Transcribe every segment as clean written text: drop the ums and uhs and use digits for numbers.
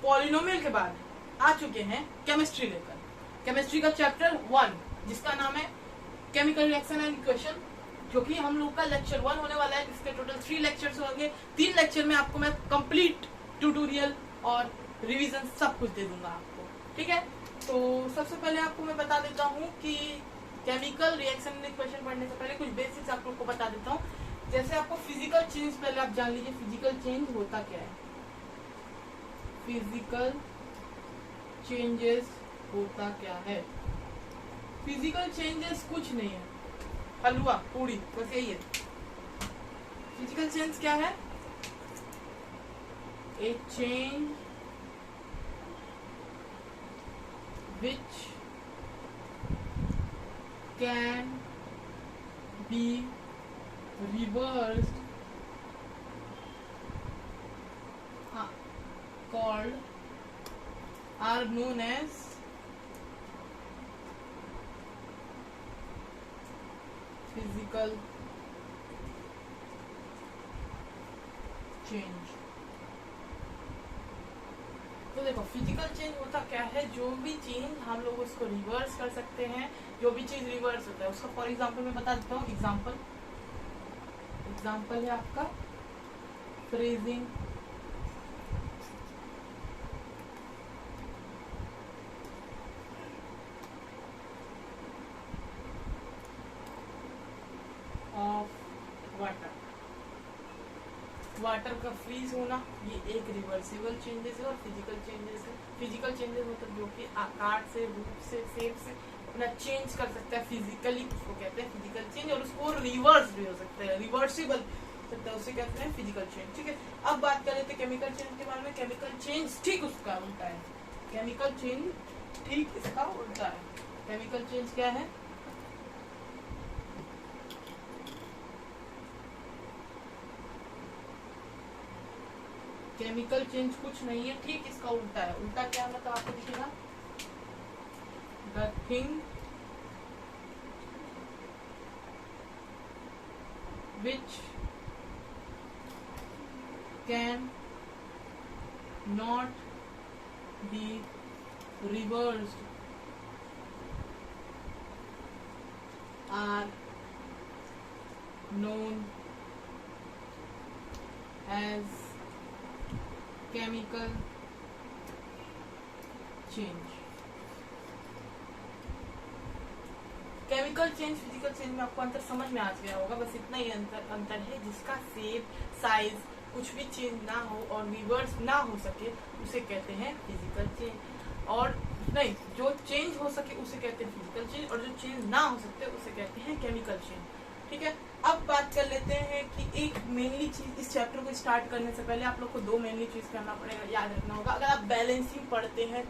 Polynomial के बाद आ चुके हैं केमिस्ट्री लेकर। केमिस्ट्री का चैप्टर 1 जिसका नाम है केमिकल रिएक्शन एंड इक्वेशन, जो कि हम लोग का लेक्चर 1 होने वाला है, जिसके टोटल 3 लेक्चर्स होंगे। 3 लेक्चर में आपको मैं कंप्लीट ट्यूटोरियल और रिवीजन सब कुछ दे दूंगा आपको, ठीक है। तो सबसे पहले आपको मैं बता देता हूँ कि केमिकल रिएक्शन एंड इक्वेशन पढ़ने से पहले कुछ बेसिक्स आप लोग को बता देता हूँ। जैसे आपको फिजिकल चेंज पहले आप जान लीजिए, फिजिकल चेंज होता क्या है। फिजिकल चेंजेस होता क्या है? फिजिकल चेंजेस कुछ नहीं है, हलवा पूरी बस यही है। फिजिकल चेंज क्या है? ए change which can be reversed called are known as physical change। तो देखो फिजिकल चेंज होता क्या है, जो भी चेंज हम लोग उसको रिवर्स कर सकते हैं, जो भी चीज रिवर्स होता है उसका फॉर एग्जांपल मैं बता देता हूँ। एग्जाम्पल है आपका फ्रीजिंग, ऑफ वाटर का फ्रीज होना, ये एक रिवर्सिबल चेंजेस है और फिजिकल चेंजेस है। फिजिकल चेंजेस मतलब जो कि आकार से, रूप से, शेप से अपना चेंज कर सकता है फिजिकली, उसको कहते हैं फिजिकल चेंज। और उसको रिवर्स भी हो सकता है, रिवर्सिबल सकता है, उसे कहते हैं फिजिकल चेंज, ठीक है। अब बात कर लेते हैं केमिकल चेंज के बारे में। केमिकल चेंज ठीक उसका उल्टा है। केमिकल चेंज ठीक इसका उल्टा है। केमिकल चेंज क्या है? केमिकल चेंज कुछ नहीं है, ठीक इसका उल्टा है। उल्टा क्या मतलब आपको दिखेगा, the thing which can not be reversed are known as chemical change. Chemical change physical change में आपको अंतर समझ में आ गया होगा, बस इतना ही अंतर है, जिसका शेप साइज कुछ भी चेंज ना हो और रिवर्स ना हो सके उसे कहते हैं फिजिकल चेंज। और नहीं, जो चेंज हो सके उसे कहते हैं फिजिकल चेंज, और जो चेंज ना हो सकते उसे कहते हैं केमिकल चेंज, ठीक है। अब बात कर लेते हैं कि एक मेनली चीज, इस चैप्टर को स्टार्ट करने से पहले आप लोग को 2 मेनली चीज करना पड़ेगा, याद रखना होगा। अगर आप बैलेंसिंग पढ़ते हैं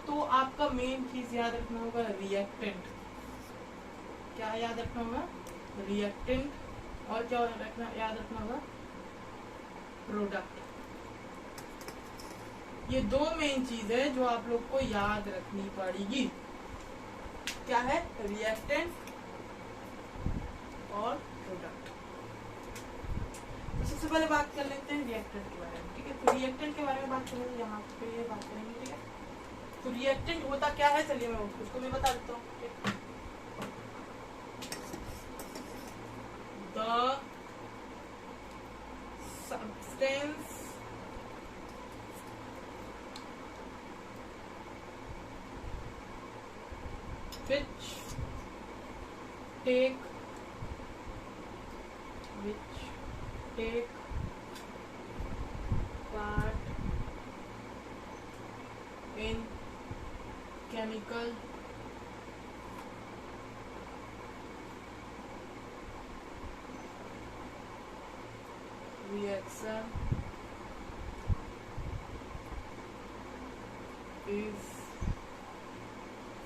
तो आपका मेन चीज याद रखना होगा रिएक्टेंट। क्या याद रखना होगा? रिएक्टेंट। और क्या याद रखना होगा? प्रोडक्ट। ये 2 मेन चीज है जो आप लोग को याद रखनी पड़ेगी। क्या है? रिएक्टेंट और प्रोडक्ट। तो सबसे पहले बात कर लेते हैं रिएक्टेंट के बारे में, ठीक है। तो रिएक्टेंट के बारे में बात करेंगे, यहाँ पे ये बात करेंगे, ठीक है। तो रिएक्टेंट होता क्या है, चलिए मैं उसको भी बता देता हूँ। The substance which take part in chemical reaction is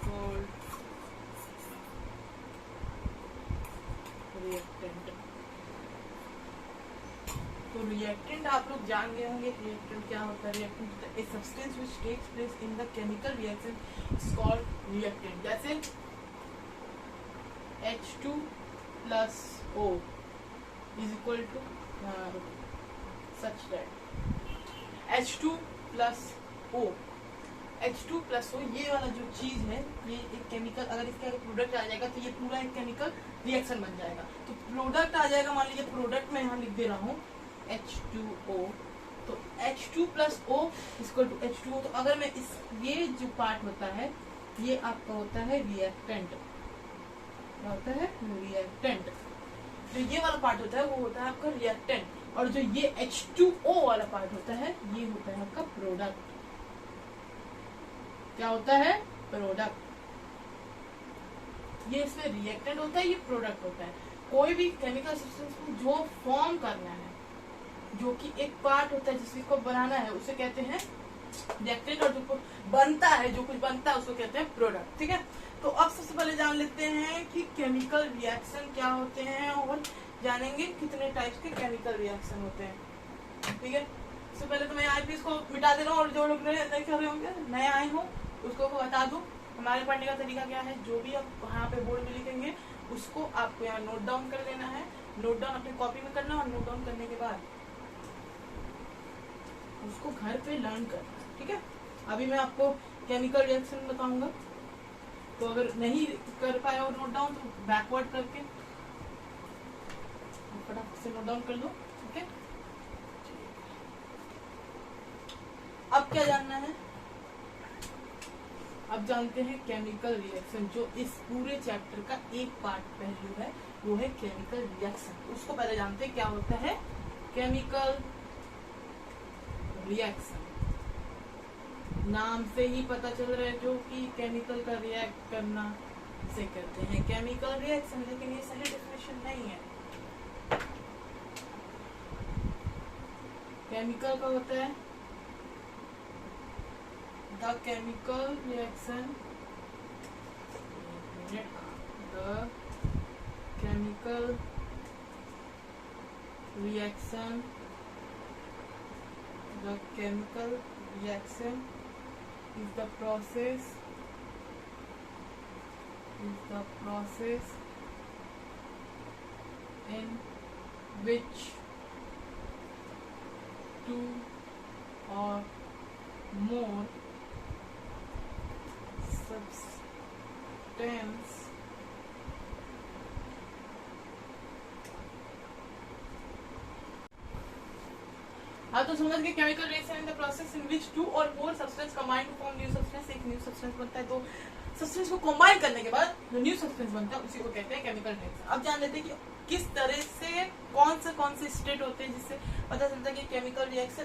called reactant. तो रिएक्टेंट आप लोग जान गए होंगे रिएक्टेंट क्या होता है। Reactant a substance which takes place in the chemical reaction is called reactant. जैसे H2 plus O is equal to such that H2 plus O, H2 plus O, ये वाला जो चीज है, ये एक केमिकल, अगर इसका प्रोडक्ट आ जाएगा तो ये पूरा एक केमिकल रिएक्शन बन जाएगा। तो प्रोडक्ट आ जाएगा, मान लीजिए प्रोडक्ट मैं यहाँ लिख दे रहा हूँ H2O, तो H2 plus O equal to H2O। तो अगर मैं इस, ये जो पार्ट होता है ये आपका होता है रिएक्टेंट, क्या होता है रिएक्टेंट। जो ये वाला पार्ट होता है वो होता है आपका रिएक्टेंट, और जो ये H2O वाला पार्ट होता है ये होता है आपका प्रोडक्ट। क्या होता है? प्रोडक्ट। ये इसमें रिएक्टेंट होता है, ये प्रोडक्ट होता है। कोई भी केमिकल सब्सटेंस को जो फॉर्म करना है, जो कि एक पार्ट होता है जिसको बनाना है, उसे कहते हैं रिएक्टेंट, और जो बनता है, जो कुछ बनता है उसको कहते हैं प्रोडक्ट। ठीक है, तो अब सबसे पहले जान लेते हैं कि केमिकल रिएक्शन क्या होते हैं, और जानेंगे कितने टाइप्स के केमिकल रिएक्शन होते हैं। ठीक है, सबसे पहले तो मैं आईपीएस को मिटा दे रहा हूँ, और जो लोग नहीं कर रहे होंगे, नए आए हों, उसको बता दूं हमारे पढ़ने का तरीका क्या है। जो भी आप वहाँ पे बोर्ड में लिखेंगे उसको आपको यहाँ नोट डाउन कर लेना है, नोट डाउन अपनी कॉपी में करना, और नोट डाउन करने के बाद उसको घर पे लर्न करना है। ठीक है, अभी मैं आपको केमिकल रिएक्शन बताऊंगा, तो अगर नहीं कर पाए और नोट डाउन तो बैकवर्ड करके फटाफट से नोट डाउन कर लो। ठीक है, अब क्या जानना है? अब जानते हैं केमिकल रिएक्शन, जो इस पूरे चैप्टर का एक पार्ट पहलू है, वो है केमिकल रिएक्शन। उसको पहले जानते हैं क्या होता है केमिकल रिएक्शन। नाम से ही पता चल रहा है जो कि केमिकल का रिएक्ट करना से करते हैं केमिकल रिएक्शन, लेकिन ये सही डेफिनेशन नहीं है। केमिकल का होता है the chemical reaction, the chemical reaction, the chemical reaction is the process in which two or more substance हाँ, तो समझ गए chemical reaction in the process in which two और more substance combine to form new substance. एक new substance बनता है, तो substance को कंबाइन करने के बाद जो न्यू सब्सटेंस बनता है उसी को कहते हैं केमिकल रिएक्शन। अब जान लेते हैं कि किस तरह से कौन से स्टेट होते हैं जिससे पता चलता है कि केमिकल रिएक्शन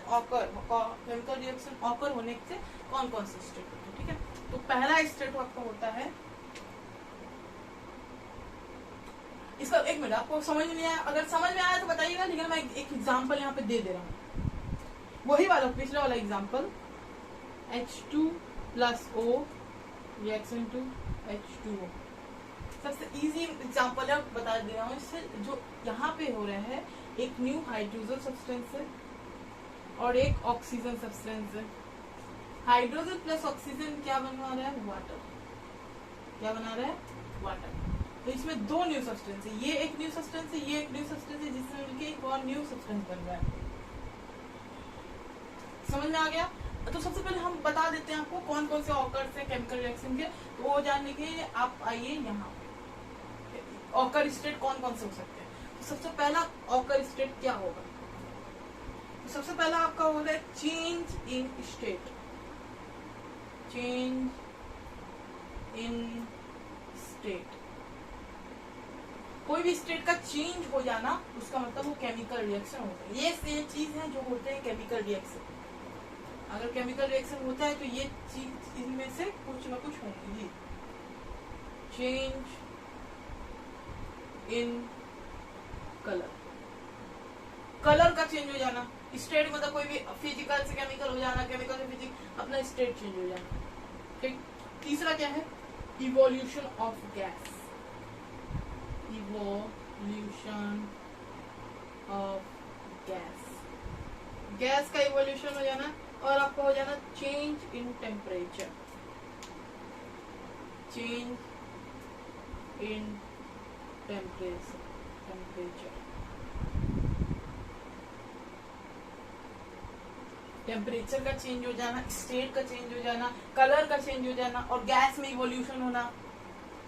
ऑकर होने से कौन कौन से स्टेट होते हैं। ठीक है, तो पहला स्टेट आपका होता है, इसका एक मिनट, आपको समझ में नहीं आया, अगर समझ में आया तो बताइएगा, लेकिन मैं एक एग्जांपल यहाँ पे दे दे रहा हूँ, वही वाला पिछला वाला example H2 plus O reaction to H2O। सबसे इजी एग्जांपल है, बता दे रहा हूँ। इससे जो यहाँ पे हो रहा है, एक न्यू हाइड्रोजन सब्सटेंस है और एक ऑक्सीजन सब्सटेंस है। हाइड्रोजन प्लस ऑक्सीजन क्या बनवा रहा है? वाटर। क्या बना रहा है? वाटर। तो इसमें दो न्यू सब्सटेंस है, ये एक न्यू सब्सटेंस है, ये एक न्यू सब्सटेंस है, जिसमें मिलके एक और न्यू सब्सटेंस बन रहा है। समझ में आ गया? तो सबसे पहले हम बता देते हैं आपको कौन कौन से ऑकर्स है केमिकल रिएक्शन के। तो वो जानने के लिए आप आइए यहाँ, ऑकर स्टेट कौन कौन से हो सकते हैं। तो सबसे पहला ऑकर स्टेट क्या होगा? तो सबसे पहला आपका होगा change in state. Change in state, कोई भी स्टेट का चेंज हो जाना, उसका मतलब वो केमिकल रिएक्शन होता है। ये चीज है जो होते हैं केमिकल रिएक्शन। अगर केमिकल रिएक्शन होता है तो ये चीज इनमें से कुछ ना कुछ होंगी। चेंज इन कलर, कलर का चेंज हो जाना। स्टेट मतलब कोई भी फिजिकल से केमिकल हो जाना, केमिकल से फिजिकल, अपना स्टेट चेंज हो जाना। ठीक। तीसरा क्या है? Evolution of gas. Evolution of gas, gas का इवोल्यूशन हो जाना। और आपको हो जाना change in temperature. Change in temperature, temperature का चेंज हो जाना, स्टेट का चेंज हो जाना, कलर का चेंज हो जाना, और गैस में इवोल्यूशन होना,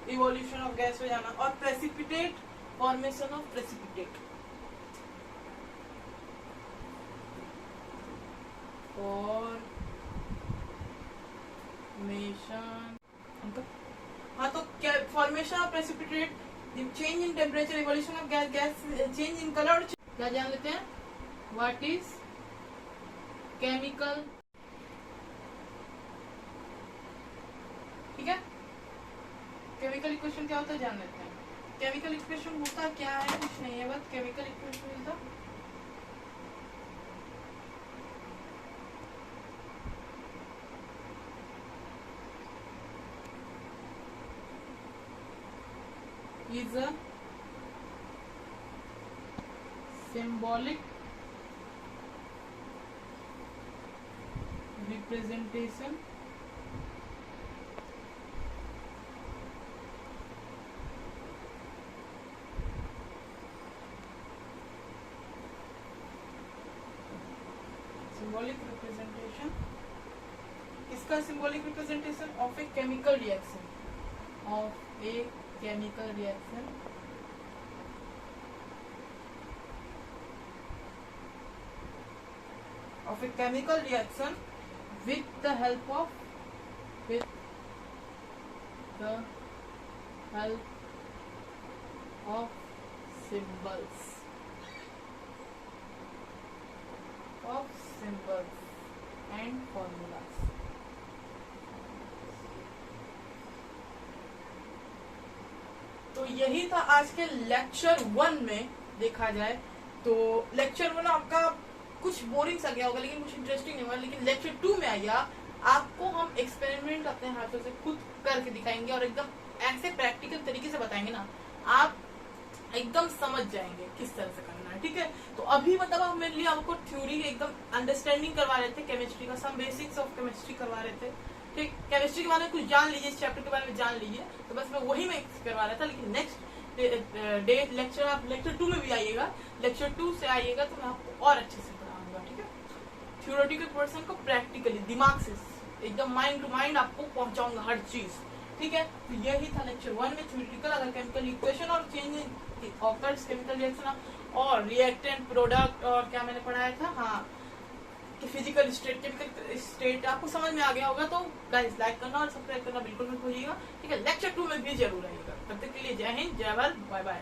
इवोल्यूशन ऑफ गैस हो जाना, और precipitate, formation of precipitate. Formation, हाँ तो क्या formation of precipitate, change in temperature, evolution of gas, gas change in colour. क्या जान लेते हैं, व्हाट इज केमिकल, ठीक है। केमिकल इक्वेशन क्या होता है जान लेते हैं। केमिकल इक्वेशन होता क्या है, कुछ नहीं है, बस chemical equation is the is a symbolic representation इसका symbolic representation of a chemical reaction, of a chemical reaction of a chemical reaction with the help of symbols and formulas। तो यही था आज के लेक्चर 1 में। देखा जाए तो लेक्चर 1 आपका कुछ बोरिंग सा गया होगा, लेकिन कुछ इंटरेस्टिंग नहीं होगा। लेकिन लेक्चर 2 में आइए, आपको हम एक्सपेरिमेंट अपने हाथों से खुद करके दिखाएंगे और एकदम ऐसे प्रैक्टिकल तरीके से बताएंगे ना, आप एकदम समझ जाएंगे किस तरह से करना है, ठीक है। तो अभी मतलब हम मेरे लिए आपको थ्योरी एकदम अंडरस्टैंडिंग करवा रहे थे, केमिस्ट्री का सम बेसिक्स ऑफ केमिस्ट्री करवा रहे थे, ठीक। केमिस्ट्री के बारे में कुछ जान लीजिए, इस चैप्टर के बारे में जान लीजिए, तो बस मैं वही में करवा रहा था। लेकिन नेक्स्ट डे लेक्चर, आप लेक्चर 2 में भी आइएगा, लेक्चर 2 से आइएगा तो मैं आपको और अच्छे से पढ़ाऊंगा, ठीक है। थ्योरेटिकल पोर्शन को प्रैक्टिकली दिमाग से एकदम माइंड टू माइंड आपको पहुंचाऊंगा हर चीज, ठीक है। तो यही था लेक्चर 1 में थ्योरेटिकल, अगर केमिकल इक्वेशन और चेंज ऑकर्स केमिकल रिएक्शन और रिएक्टेंट प्रोडक्ट और क्या मैंने पढ़ाया था, हाँ कि फिजिकल स्टेट, केमिकल स्टेट आपको समझ में आ गया होगा। तो गाइस लाइक करना और सब्सक्राइब करना बिल्कुल मत भूलिएगा, ठीक है। लेक्चर 2 में भी जरूर आइएगा। तब तक के लिए जय हिंद, जय भारत, बाय बाय।